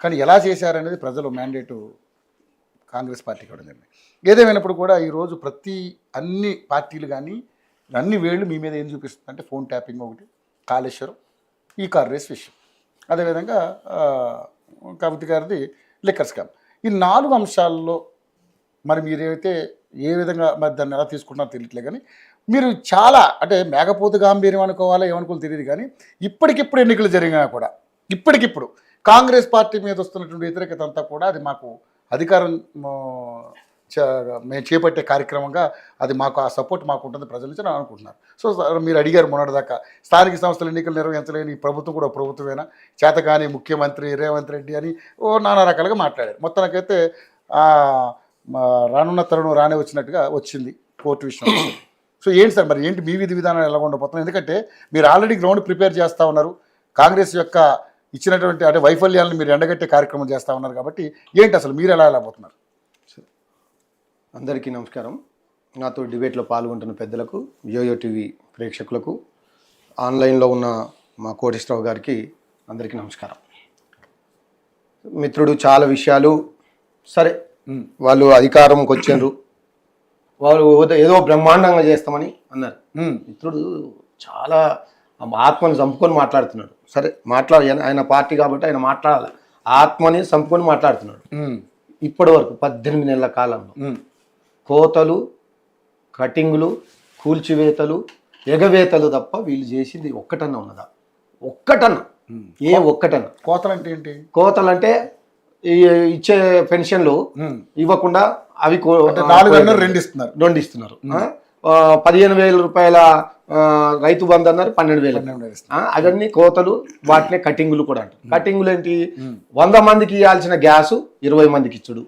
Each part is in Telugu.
కానీ ఎలా చేశారనేది ప్రజలు మ్యాండేటు కాంగ్రెస్ పార్టీకి ఇవ్వడం జరిగింది. ఏదేమైనప్పుడు కూడా ఈరోజు అన్ని పార్టీలు కానీ అన్ని వేళ్ళు మీ మీద ఏం చూపిస్తుంది అంటే ఫోన్ ట్యాపింగ్ ఒకటి, కాళేశ్వరం, ఈ కార్ రేస్ విషయం, అదేవిధంగా కవిత గారిది లిక్కర్ స్కామ్. ఈ 4 అంశాల్లో మరి మీరైతే ఏ విధంగా మరి దాన్ని ఎలా తీసుకుంటున్నారో తెలియట్లే, కానీ మీరు చాలా అంటే మేకపోతు గాంభీర్యం అనుకోవాలా ఏమనుకోవాలో తెలియదు, కానీ ఇప్పటికిప్పుడు ఎన్నికలు జరిగినా కూడా ఇప్పటికిప్పుడు కాంగ్రెస్ పార్టీ మీద వస్తున్నటువంటి వ్యతిరేకత అంతా కూడా అది మాకు అధికారం మేము చేపట్టే కార్యక్రమంగా అది మాకు ఆ సపోర్ట్ మాకు ఉంటుంది ప్రజల నుంచి అని అనుకుంటున్నారు. సో మీరు అడిగారు మొన్నటిదాకా స్థానిక సంస్థల ఎన్నికలు నిర్వహించలేని ప్రభుత్వం కూడా ప్రభుత్వమేనా, చేతగాని ముఖ్యమంత్రి రేవంత్ రెడ్డి అని నానా రకాలుగా మాట్లాడారు. మొత్తానికైతే రానున్న తరుణం రానే వచ్చినట్టుగా వచ్చింది కోర్టు విషయం. సో ఏంటి సార్ మరి ఏంటి మీ విధి విధానాలు ఎలా ఉండబోతున్నాయి? ఎందుకంటే మీరు ఆల్రెడీ గ్రౌండ్ ప్రిపేర్ చేస్తూ ఉన్నారు, కాంగ్రెస్ యొక్క ఇచ్చినటువంటి అంటే వైఫల్యాలను మీరు ఎండగట్టే కార్యక్రమం చేస్తూ ఉన్నారు, కాబట్టి ఏంటి అసలు మీరు ఎలా వెళ్ళబోతున్నారు? అందరికీ నమస్కారం. నాతో డిబేట్లో పాల్గొంటున్న పెద్దలకు, యోయో టీవీ ప్రేక్షకులకు, ఆన్లైన్లో ఉన్న మా కోటేశ్వరరావు గారికి అందరికీ నమస్కారం. మిత్రుడు చాలా విషయాలు సరే వాళ్ళు అధికారంకి వచ్చిండ్రు, వాళ్ళు ఏదో బ్రహ్మాండంగా చేస్తామని అన్నారు. మిత్రుడు చాలా ఆత్మని చంపుకొని మాట్లాడుతున్నాడు. సరే ఆయన పార్టీ కాబట్టి ఆయన మాట్లాడాలి, ఆత్మని చంపుకొని మాట్లాడుతున్నాడు. ఇప్పటి వరకు 18 నెలల కాలంలో కోతలు, కటింగులు, కూల్చివేతలు, ఎగవేతలు తప్ప వీళ్ళు చేసింది ఒక్కటన్నా ఉన్నదా? ఒక్కటన్నా, ఒక్కటన్నా. కోతలు అంటే ఏంటి? కోతలు అంటే ఇచ్చే పెన్షన్లు ఇవ్వకుండా అవి 2 ఇస్తున్నారు. 15,000 రూపాయల రైతు బంధు అన్నారు, 12,000. అవన్నీ కోతలు, వాటినే కటింగులు కూడా అంటారు. కటింగులు ఏంటి? 100 మందికి ఇవ్వాల్సిన గ్యాసు 20 మందికి ఇచ్చుడు,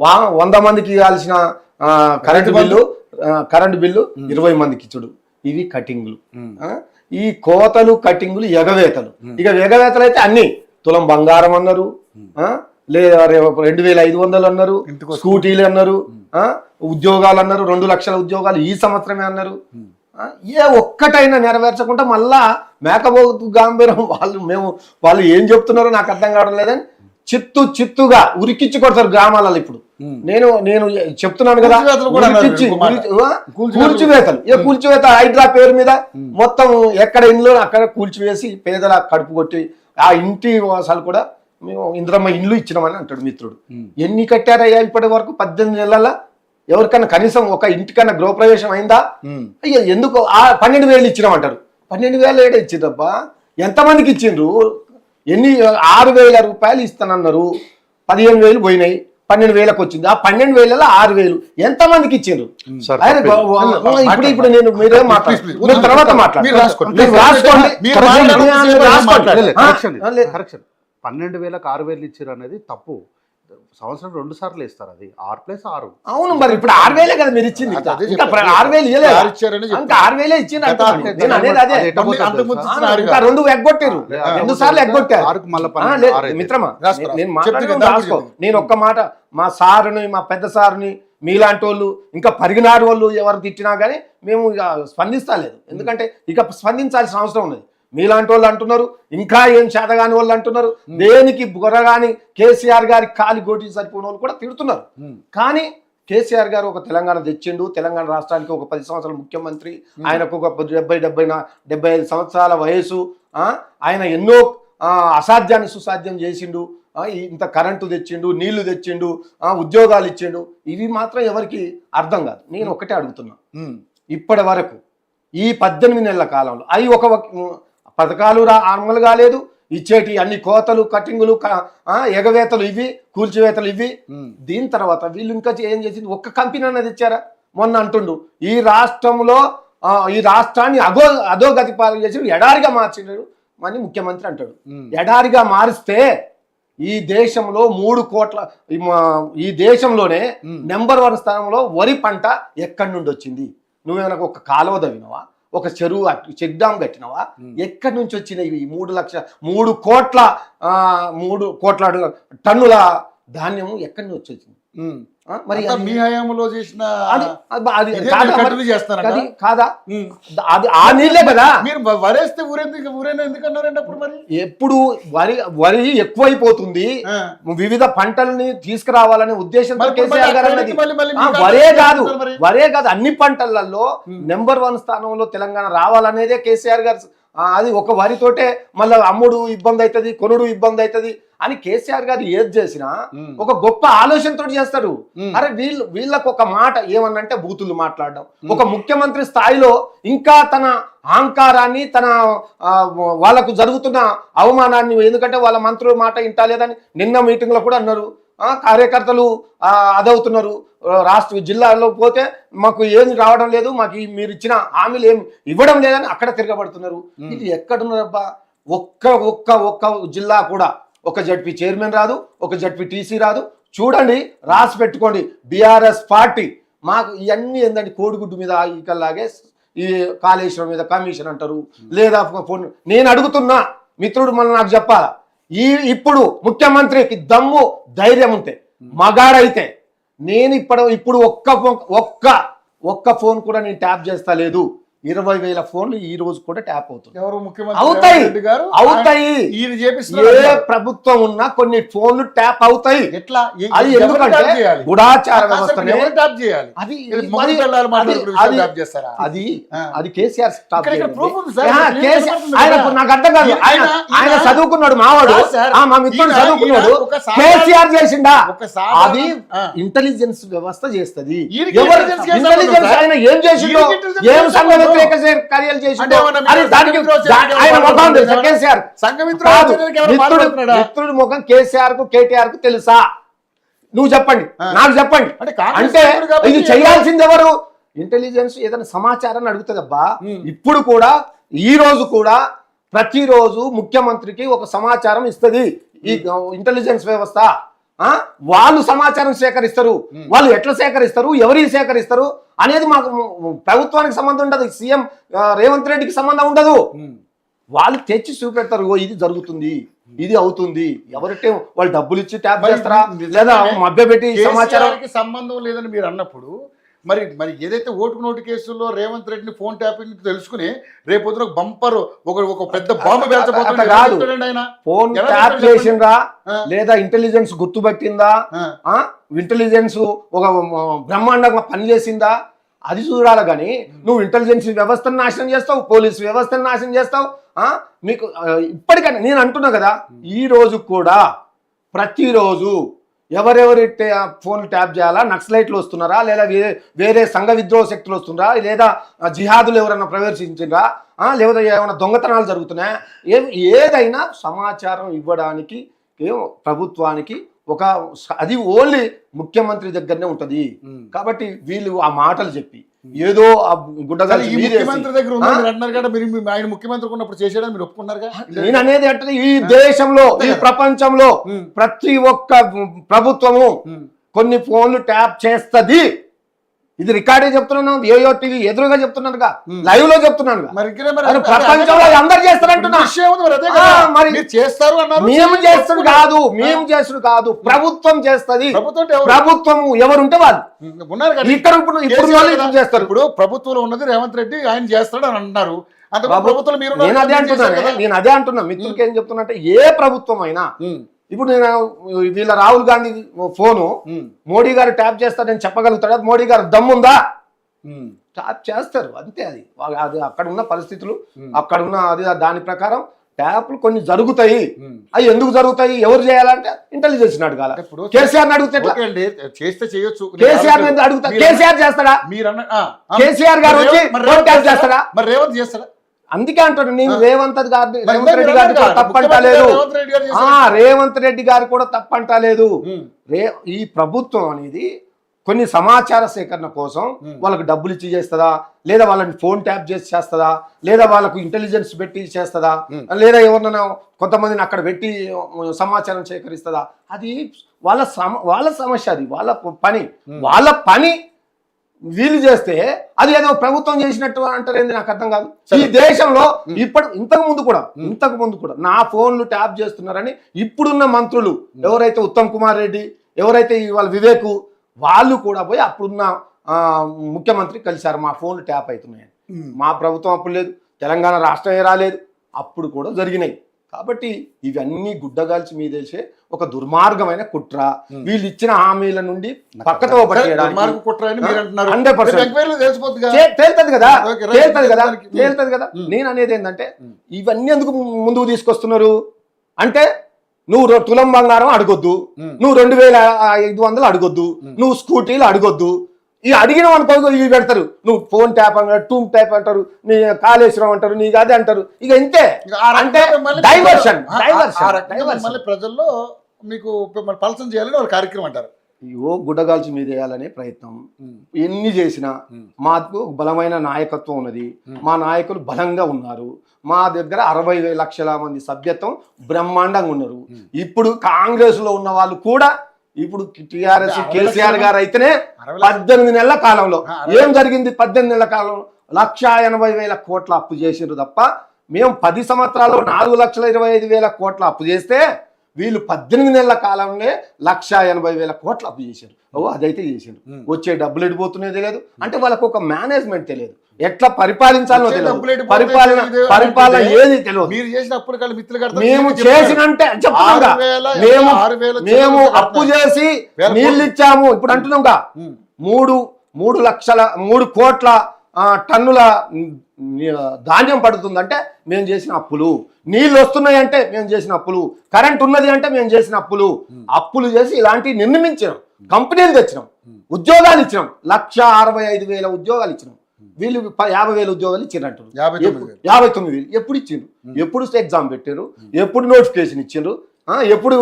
100 మందికి ఇవ్వాల్సిన కరెంటు బిల్లు 20 మందికి ఇచ్చుడు. ఇవి కటింగులు. ఈ కోతలు, కటింగులు, ఎగవేతలు. ఇక ఎగవేతలు అయితే అన్ని తులం బంగారం అన్నారు, లేదా 2,500 అన్నారు, స్కూటీలు అన్నారు, ఉద్యోగాలు అన్నారు, 2 లక్షల ఉద్యోగాలు ఈ సంవత్సరమే అన్నారు. ఏ ఒక్కటైనా నెరవేర్చకుండా మళ్ళా మేకపోతు గాంభీరం వాళ్ళు ఏం చెప్తున్నారో నాకు అర్థం కావడం లేదని చిత్తుగా ఉరికిచ్చి కొడతారు గ్రామాలలో. ఇప్పుడు నేను చెప్తున్నాను కదా, కూల్చివేత హైడ్రా పేరు మీద మొత్తం ఎక్కడ ఇండ్లు అక్కడ కూల్చివేసి పేదల కడుపు కొట్టి ఆ ఇంటి వాసాలు కూడా మేము ఇంద్రమ్మ ఇండ్లు ఇచ్చినామని అంటాడు మిత్రుడు. ఎన్ని కట్టారయ్యా ఇప్పటి వరకు? 18 నెలల ఎవరికన్నా కనీసం ఒక ఇంటికన్నా గృహప్రవేశం అయిందా? అయ్యా ఎందుకు 12,000 ఇచ్చినామంటారు. 12,000 ఏడా ఇచ్చిండ్రబ్బా? ఎంతమందికి ఇచ్చిండ్రు? 6,000 రూపాయలు ఇస్తానన్నారు, 15,000 పోయినాయి, 12,000కి వచ్చింది. ఆ 12,000లో 6,000 ఎంతమందికి ఇచ్చిండ్రు? ఇప్పుడు నేను మీరే మాట్లాడు, తర్వాత మాట్లాడు. 12,000కి 6,000 ఇచ్చారు అనేది తప్పు. సంవత్సరం 2 సార్లు ఇస్తారు, అది 6+6. అవును, మరి ఇప్పుడు 6,000 కదా మీరు ఇచ్చింది. 6,000 ఇంకా 6,000 ఇచ్చింది. 2 ఎగ్గొట్టారు, 2 సార్లు ఎగ్గొట్టారు. మిత్రమా, నేను ఒక్క మాట, మా సారుని, మా పెద్ద సారుని, మీలాంటి వాళ్ళు, ఇంకా పరిగినారు వాళ్ళు ఎవరు తిట్టినా కానీ మేము ఇక స్పందిస్తలేదు. ఎందుకంటే ఇక స్పందించాల్సిన అవసరం ఉన్నది. మీలాంటి వాళ్ళు అంటున్నారు, ఇంకా ఏం చేతగాని వాళ్ళు అంటున్నారు, దేనికి బుర్రగాని కేసీఆర్ గారి కాలి గోటి సరిపోయిన వాళ్ళు కూడా తిడుతున్నారు. కానీ కేసీఆర్ గారు ఒక తెలంగాణ తెచ్చిండు, తెలంగాణ రాష్ట్రానికి ఒక 10 సంవత్సరాల ముఖ్యమంత్రి, ఆయనకు ఒక 75 సంవత్సరాల వయసు, ఆయన ఎన్నో అసాధ్యాన్ని సుసాధ్యం చేసిండు, ఇంత కరెంటు తెచ్చిండు, నీళ్లు తెచ్చిండు, ఉద్యోగాలు ఇచ్చిండు. ఇవి మాత్రం ఎవరికి అర్థం కాదు. నేను ఒకటే అడుగుతున్నా, ఇప్పటి వరకు ఈ 18 నెలల కాలంలో అవి ఒక పథకాలు అమలు కాలేదు, ఇచ్చేటి అన్ని కోతలు, కటింగులు, ఎగవేతలు ఇవి, కూల్చివేతలు ఇవి. దీని తర్వాత వీళ్ళు ఇంకా ఏం చేసింది? ఒక్క కంపెనీ అనేది ఇచ్చారా? మొన్న అంటుండు ఈ రాష్ట్రాన్ని అధోగతి పాలన చేసి ఎడారిగా మార్చినాడు అని ముఖ్యమంత్రి అంటాడు. ఎడారిగా మారిస్తే ఈ దేశంలో 3 కోట్ల, ఈ దేశంలోనే నెంబర్ 1 స్థానంలో వరి పంట ఎక్కడి నుండి వచ్చింది? నువ్వేమన్నా ఒక కాలువ తవ్వినవా? ఒక చెరువు చెక్ డామ్ కట్టినవా? ఎక్కడి నుంచి వచ్చినాయి? 3 కోట్ల టన్నుల ధాన్యము ఎక్కడి నుంచి వచ్చింది? మరి అంతా మీ హయాంలో చేసిన అది ఇదే కాదా మీరు మరి? continue చేస్తారంట? అది కాదా అది ఆ నీళ్ళే కదా. మీరు వరేస్తే ఊరైనా ఎందుకు అన్నారండి అప్పుడు మరి? ఎప్పుడు వరి ఎక్కువైపోతుంది, ఆ. వివిధ పంటల్ని తీసుకురావాలనే ఉద్దేశంతో మరి కేసీఆర్ గారు అన్నది. మళ్ళీ వరే కాదు అన్ని పంటలలో నెంబర్ 1 స్థానంలో తెలంగాణ రావాలనేదే కేసీఆర్ గారు. అది ఒక వరితోటే మళ్ళీ అమ్ముడు ఇబ్బంది అవుతుంది, కొనుడు ఇబ్బంది అవుతుంది అని కేసీఆర్ గారు ఏది చేసినా ఒక గొప్ప ఆలోచనతో చేస్తారు. అరే వీళ్ళకు ఒక మాట ఏమన్నంటే బూతులు మాట్లాడడం, ఒక ముఖ్యమంత్రి స్థాయిలో ఇంకా తన అహంకారాన్ని, తన వాళ్ళకు జరుగుతున్న అవమానాన్ని, ఎందుకంటే వాళ్ళ మంత్రుల మాట ఇంటాలేదని నిన్న మీటింగ్ లో కూడా అన్నారు. కార్యకర్తలు అదవుతున్నారు, రాష్ట్ర జిల్లాలో పోతే మాకు ఏమి రావడం లేదు, మాకు మీరు ఇచ్చిన హామీలు ఏమి ఇవ్వడం లేదని అక్కడ తిరగబడుతున్నారు. ఇది ఎక్కడున్నారబ్బా? ఒక్క జిల్లా కూడా ఒక జడ్పీ చైర్మన్ రాదు, ఒక జడ్పీ టీసీ రాదు. చూడండి, రాసి పెట్టుకోండి. బీఆర్ఎస్ పార్టీ మాకు ఇవన్నీ ఏంటంటే కోడిగుడ్డు మీద ఇకల్లాగే ఈ కాళేశ్వరం మీద కమిషన్ అంటారు, లేదా నేను అడుగుతున్నా మిత్రుడు మన నాకు చెప్పాలా, ఇప్పుడు ముఖ్యమంత్రికి దమ్ము ధైర్యం ఉంటే, మగాడైతే నేను ఇప్పుడు ఒక్క ఫోన్ కూడా నేను ట్యాప్ చేస్తా లేదు. 20,000 ఫోన్లు ఈ రోజు కూడా ట్యాప్ అవుతుంది. ఎవరు ముఖ్యమంత్రి అవుతాయి. ఏ ప్రభుత్వం ఉన్నా కొన్ని ఫోన్లు ట్యాప్ అవుతాయి. ఎట్లా? అది ఎందుకంటే గుడాచార వ్యవస్థ. అది కేసీఆర్ నాకు అర్థం కాదు. ఆయన చదువుకున్నాడు, మావాడు మా మిత్రుడు చదువుకున్నాడు. కేసీఆర్ చేసిండా? అది ఇంటెలిజెన్స్ వ్యవస్థ చేస్తుంది. ఇంటెలిజెన్స్ ఆయన ఏం చేసిండో, ఏం సంగతి కార్యాలు చేసిండో అది దానికి ఆయన ముఖం తెలుసా కేసీఆర్? మిత్రుడి ముఖం కేసీఆర్ కు కేటీఆర్ కు తెలుసా? నువ్వు చెప్పండి, నాకు చెప్పండి. అంటే ఇది చేయాల్సింది ఎవరు? ఇంటెలిజెన్స్ ఏదైనా సమాచారాన్ని అడుగుతుందబ్బా. ఇప్పుడు కూడా ఈ రోజు కూడా ప్రతిరోజు ముఖ్యమంత్రికి ఒక సమాచారం ఇస్తుంది ఈ ఇంటెలిజెన్స్ వ్యవస్థ. వాళ్ళు సమాచారం సేకరిస్తారు. వాళ్ళు ఎట్లా సేకరిస్తారు, ఎవరికి సేకరిస్తారు అనేది మాకు ప్రభుత్వానికి సంబంధం ఉండదు, సీఎం రేవంత్ రెడ్డికి సంబంధం ఉండదు. వాళ్ళు తెచ్చి చూపెడతారు, ఇది జరుగుతుంది, ఇది అవుతుంది. ఎవరంటే వాళ్ళు డబ్బులు ఇచ్చి ట్యాప్ చేస్తారా, లేదా మభ్యపెట్టి సమాచారానికి సంబంధం లేదని మీరు అన్నప్పుడు మరి ఏదైతే ఓటుకు నోటు కేసుల్లో రేవంత్ రెడ్డిని ఫోన్ ట్యాపింగ్ తెలుసుకుని రేపు బంపర్ ఒక పెద్ద బాంబు కాదు. ఫోన్ ట్యాప్ చేసిందా లేదా ఇంటెలిజెన్స్ గుర్తుపట్టిందా, ఇంటెలిజెన్స్ ఒక బ్రహ్మాండంగా పనిచేసిందా అది చూడాలి. కానీ నువ్వు ఇంటెలిజెన్స్ వ్యవస్థను నాశనం చేస్తావు, పోలీస్ వ్యవస్థను నాశనం చేస్తావు. మీకు ఇప్పటికైనా నేను అంటున్నా కదా, ఈ రోజు కూడా ప్రతిరోజు ఎవరెవరి ఫోన్లు ట్యాప్ చేయాలా, నక్సలైట్లు వస్తున్నారా, లేదా వేరే సంఘ విద్రోహ శక్తులు వస్తున్నారా, లేదా జిహాదులు ఎవరైనా ప్రవేశించిందా, లేదా ఏమైనా దొంగతనాలు జరుగుతున్నాయా, ఏదైనా సమాచారం ఇవ్వడానికి ప్రభుత్వానికి అది ఓన్లీ ముఖ్యమంత్రి దగ్గరనే ఉంటది. కాబట్టి వీళ్ళు ఆ మాటలు చెప్పి ఏదో ముఖ్యమంత్రి దగ్గర అంటున్నారు కదా, ఆయన ముఖ్యమంత్రి ఉన్నప్పుడు చేసేయడం మీరు ఒప్పుకున్నారుగా. నేను అనేది అంటే ఈ దేశంలో, ఈ ప్రపంచంలో ప్రతి ఒక్క ప్రభుత్వము కొన్ని ఫోన్లు ట్యాప్ చేస్తది. ఇది రికార్డే చెప్తున్నాను, ఏయో టీవీ ఎదురుగా చెప్తున్నానుగా, లైవ్ లో చెప్తున్నాను. ప్రపంచంలో అందరు చేస్తారంటున్నా. మేము చేస్తుడు కాదు, ప్రభుత్వం చేస్తుంది. ప్రభుత్వం ఎవరుంటే వాళ్ళు ఇక్కడ ఇప్పుడు చేస్తారు. ఇప్పుడు ప్రభుత్వంలో ఉన్నది రేవంత్ రెడ్డి, ఆయన చేస్తాడు అని అంటున్నారు. నేను అదే అంటున్నా. మిత్రులకి ఏం చెప్తున్నా అంటే, ఏ ప్రభుత్వం అయినా ఇప్పుడు నేను వీళ్ళ రాహుల్ గాంధీ ఫోను మోడీ గారు ట్యాప్ చేస్తారని చెప్పగలుగుతాడు. మోడీ గారు దమ్ముందా? ట్యాప్ చేస్తారు, అంతే. అది అక్కడ ఉన్న పరిస్థితులు, అక్కడ ఉన్న అది దాని ప్రకారం ట్యాప్లు కొన్ని జరుగుతాయి. అవి ఎందుకు జరుగుతాయి, ఎవరు చేయాలంటే ఇంటెలిజెన్స్ అడగాల. కేసీఆర్ అడిగితే చేస్తే చేయొచ్చు. కేసీఆర్ అడుగుతా, కేసీఆర్ చేస్తాడా? కేసీఆర్ గారు వచ్చి ట్యాప్ చేస్తాడా? మరి రేవంత్ చేస్తాడా? అందుకే అంటాడు నేను రేవంత్ రెడ్డి గారు తప్పంటలేదు, రేవంత్ రెడ్డి గారు కూడా తప్పంటలేదు. ఈ ప్రభుత్వం అనేది కొన్ని సమాచార సేకరణ కోసం వాళ్ళకి డబ్బులు ఇచ్చి చేస్తుందా, లేదా వాళ్ళని ఫోన్ ట్యాప్ చేసి చేస్తుందా, లేదా వాళ్ళకు ఇంటెలిజెన్స్ పెట్టి చేస్తుందా, లేదా ఎవరినైనా కొంతమందిని అక్కడ పెట్టి సమాచారం సేకరిస్తుందా, అది వాళ్ళ సమస్య, అది వాళ్ళ పని వీలు చేస్తే అది ఏదో ప్రభుత్వం చేసినట్టు అంటారు. ఏంది నాకు అర్థం కాదు. ఈ దేశంలో ఇంతకు ముందు కూడా నా ఫోన్లు ట్యాప్ చేస్తున్నారని ఇప్పుడున్న మంత్రులు ఎవరైతే ఉత్తమ్ కుమార్ రెడ్డి, ఎవరైతే ఇవాళ వివేకు వాళ్ళు కూడా పోయి అప్పుడున్న ముఖ్యమంత్రి కలిశారు, మా ఫోన్లు ట్యాప్ అవుతున్నాయని. మా ప్రభుత్వం అప్పుడు లేదు, తెలంగాణ రాష్ట్రమే రాలేదు, అప్పుడు కూడా జరిగినాయి. కాబట్టి ఇవన్నీ గుడ్డగాల్చి మీదేసే ఒక దుర్మార్గమైన కుట్ర. వీళ్ళు ఇచ్చిన హామీల నుండి పక్కతో తేలుతుంది కదా. నేను అనేది ఏంటంటే ఇవన్నీ ఎందుకు ముందుకు తీసుకొస్తున్నారు అంటే, నువ్వు తులం బంగారం అడగొద్దు, నువ్వు 2500 అడగొద్దు, నువ్వు స్కూటీలు అడగొద్దు. ఈ అడిగిన అనుకో ఇవి పెడతారు, నువ్వు ఫోన్ ట్యాప్ అంటారు, టూమ్ ట్యాప్ అంటారు, నీ కాళేశ్వరం అంటారు, నీకు అదే అంటారు. ఇక ఇంతే, అంటే డైవర్షన్. ప్రజల్లో మీకు పలసం చేయాలని వాళ్ళ కార్యక్రమం అంటారు. గుడ్డగాల్చి మీద వేయాలనే ప్రయత్నం ఎన్ని చేసినా మాకు బలమైన నాయకత్వం ఉన్నది, మా నాయకులు బలంగా ఉన్నారు, మా దగ్గర 60 లక్షల మంది సభ్యత్వం బ్రహ్మాండంగా ఉన్నారు. ఇప్పుడు కాంగ్రెస్ లో ఉన్న వాళ్ళు కూడా ఇప్పుడు టిఆర్ఎస్ కేసీఆర్ గారు అయితేనే 18 నెలల కాలంలో ఏం జరిగింది? 18 నెలల కాలంలో 1,80,000 కోట్ల అప్పు చేసిండ్రు తప్ప, మేము 10 సంవత్సరాల్లో 4,25,000 కోట్ల అప్పు చేస్తే వీళ్ళు 18 నెలల కాలంలో 1,80,000 కోట్ల అప్పు చేశారు. అదైతే చేసిండ్రు. వచ్చే డబ్బులు ఎడిపోతున్నాయి తెలియదు, అంటే వాళ్ళకు ఒక మేనేజ్మెంట్ తెలియదు, ఎట్లా పరిపాలించాలో తెలియదు, పరిపాలన ఏది తెలియదు. మీరు చేసిన అప్పులు కాదు మిత్రులు, మేము చేసినంటే చెప్తున్నాగా, మేము అప్పు చేసి నీళ్ళు ఇచ్చాము. ఇప్పుడు అంటున్నాంగా 3 కోట్ల టన్నుల ధాన్యం పడుతుందంటే మేము చేసిన అప్పులు, నీళ్ళు వస్తున్నాయంటే మేము చేసిన అప్పులు, కరెంట్ ఉన్నది అంటే మేము చేసిన అప్పులు చేసి ఇలాంటివి నిర్మించినాం, కంపెనీలు తెచ్చినాం, ఉద్యోగాలు ఇచ్చినాం, 1,65,000 ఉద్యోగాలు ఇచ్చినాం. వీళ్ళు 50,000 ఉద్యోగాలు ఇచ్చారంట. 59,000 ఎప్పుడు ఇచ్చిండ్రు? ఎప్పుడు ఎగ్జామ్ పెట్టారు? ఎప్పుడు నోటిఫికేషన్ ఇచ్చిండ్రు? ఎప్పుడు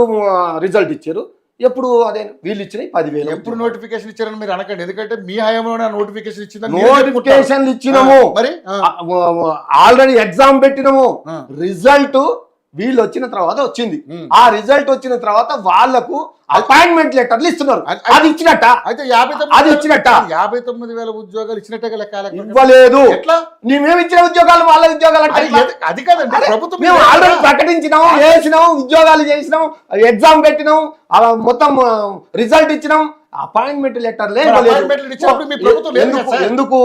రిజల్ట్ ఇచ్చారు? ఎప్పుడు అదే వీళ్ళు ఇచ్చినాయి 10,000. ఎప్పుడు నోటిఫికేషన్ ఇచ్చారని మీరు అనకండి, ఎందుకంటే మీ హయాంలోనే నోటిఫికేషన్ ఇచ్చింది. నోటిఫికేషన్లు ఇచ్చినాము, మరి ఆల్రెడీ ఎగ్జామ్ పెట్టినాము, రిజల్ట్ వీళ్ళు వచ్చిన తర్వాత వచ్చింది. ఆ రిజల్ట్ వచ్చిన తర్వాత వాళ్లకు అపాయింట్మెంట్ లెటర్లు ఇస్తున్నారు. అది ఇచ్చినట్ట? అయితే 59,000 ఉద్యోగాలు ఇచ్చినట్టే లెక్క. ఇవ్వలేదు. ఎట్లా? మేమేమి ఇచ్చిన ఉద్యోగాలు వాళ్ళ ఉద్యోగాలు అంటే అది కాదండి. ప్రభుత్వం మేము ఆల్రెడీ ప్రకటించినాం, వేసినాం, ఉద్యోగాలు చేసినాం, ఎగ్జామ్ పెట్టినాం, మొత్తం రిజల్ట్ ఇచ్చినాం, అపాయింట్మెంట్ లెటర్లే ఎందుకు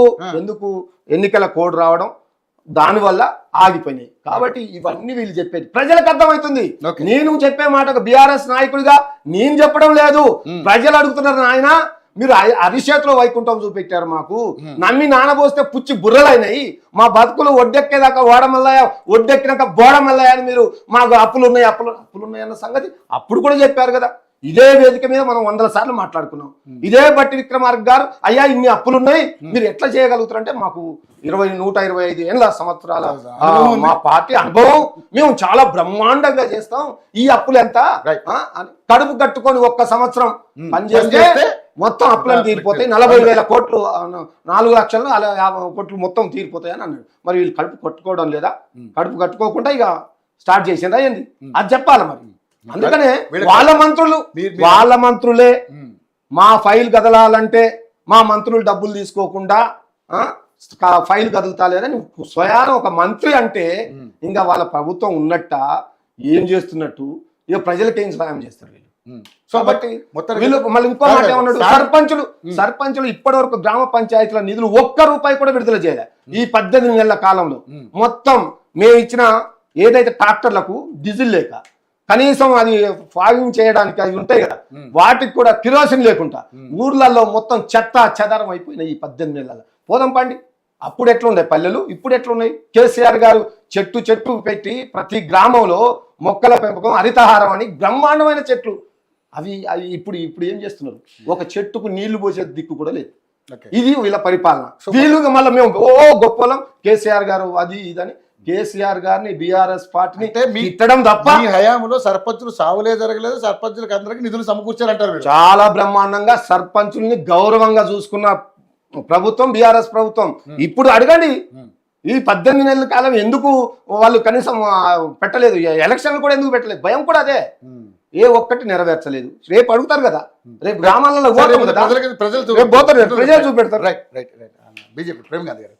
ఎన్నికల కోడ్ రావడం దానివల్ల ఆగిపోయినాయి. కాబట్టి ఇవన్నీ వీళ్ళు చెప్పేది ప్రజలకు అర్థమవుతుంది. నేను చెప్పే మాట బీఆర్ఎస్ నాయకుడిగా నేను చెప్పడం లేదు, ప్రజలు అడుగుతున్నారు. నాయన మీరు అరిచేతిలో వైకుంఠం చూపెట్టారు, మాకు నమ్మి నానబోస్తే పుచ్చి బుర్రలైనాయి, మా బతుకులు ఒడ్డెక్కేదాకా ఓడమల్లయా, ఒడ్డెక్కినాక బోడమల్లయా అని మీరు మాకు అప్పులున్నాయి అన్న సంగతి అప్పుడు కూడా చెప్పారు కదా. ఇదే వేదిక మీద మనం 100 సార్లు మాట్లాడుకున్నాం. ఇదే బట్టి విక్రమార్క గారు, అయ్యా ఇన్ని అప్పులున్నాయి మీరు ఎట్లా చేయగలుగుతారంటే, మాకు 125 సంవత్సరాల మా పార్టీ అనుభవం, మేము చాలా బ్రహ్మాండంగా చేస్తాం, ఈ అప్పులు ఎంత కడుపు కట్టుకొని 1 సంవత్సరం పనిచేస్తే మొత్తం అప్పులను తీరిపోతాయి, 40,000 కోట్లు 4,50,000 కోట్లు మొత్తం తీరిపోతాయి అని అన్నాడు. మరి వీళ్ళు కడుపు కట్టుకోవడం లేదా? కడుపు కట్టుకోకుండా ఇక స్టార్ట్ చేసిందా ఏంది? అది చెప్పాలి మరి. అందుకనే వాళ్ళ మంత్రులే మా ఫైల్ కదలాలంటే మా మంత్రులు డబ్బులు తీసుకోకుండా ఫైల్ కదులుతాలేదని స్వయాన ఒక మంత్రి అంటే ఇంకా వాళ్ళ ప్రభుత్వం ఉన్నట్ట, ఏం చేస్తున్నట్టు, ఇక ప్రజలకు ఏం సహాయం చేస్తారు వీళ్ళు. కాబట్టి వీళ్ళు మళ్ళీ ఇంకో మాట ఏమన్నాడు, సర్పంచులు ఇప్పటి వరకు గ్రామ పంచాయతీల నిధులు 1 రూపాయి కూడా విడుదల చేయలే ఈ 18 నెలల కాలంలో. మొత్తం మేము ఇచ్చిన ఏదైతే ట్రాక్టర్లకు డీజిల్ లేక, కనీసం అది ఫాగింగ్ చేయడానికి అవి ఉంటాయి కదా, వాటికి కూడా కిరోసిన్ లేకుండా ఊర్లలో మొత్తం చెత్త చెదారం అయిపోయినాయి ఈ 18 నెలల. పోదాం పండి. అప్పుడు ఎట్లుండే పల్లెలు, ఇప్పుడు ఎట్లున్నాయి? కేసీఆర్ గారు చెట్టు పెట్టి ప్రతి గ్రామంలో మొక్కల పెంపకం, హరితహారం అని బ్రహ్మాండమైన చెట్లు, అవి ఇప్పుడు ఏం చేస్తున్నారు? ఒక చెట్టుకు నీళ్లు పోసే దిక్కు కూడా లేదు. ఇది వీళ్ళ పరిపాలన. వీళ్ళు మళ్ళీ మేము గొప్పలం కేసీఆర్ గారు అది ఇదని కేసీఆర్ గారిని బీఆర్ఎస్ పార్టీని తిట్టడం తప్ప ఈ హయాంలో సర్పంచులు సావులే జరగలేదు, సర్పంచులకు అందరికి నిధులు సమకూర్చారంటారు. చాలా బ్రహ్మాండంగా సర్పంచుల్ని గౌరవంగా చూసుకున్న ప్రభుత్వం బీఆర్ఎస్ ప్రభుత్వం. ఇప్పుడు అడగండి, ఈ 18 నెలల కాలం ఎందుకు వాళ్ళు కనీసం పెట్టలేదు? ఎలక్షన్లు కూడా ఎందుకు పెట్టలేదు? భయం కూడా అదే. ఏ ఒక్కటి నెరవేర్చలేదు. రేపు అడుగుతారు కదా, రేపు గ్రామాలలో ప్రజలు చూపెడతారు. బీజేపీ ప్రేమ్ గాంధీ గారు,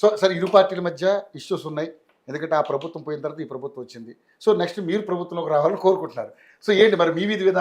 సో సరే ఇరు పార్టీల మధ్య ఇష్యూస్ ఉన్నాయి, ఎందుకంటే ఆ ప్రభుత్వం పోయిన తర్వాత ఈ ప్రభుత్వం వచ్చింది. సో నెక్స్ట్ మీరు ప్రభుత్వంలోకి రావాలని కోరుకుంటున్నారు. సో ఏంటి మరి మీ విధి విధానం?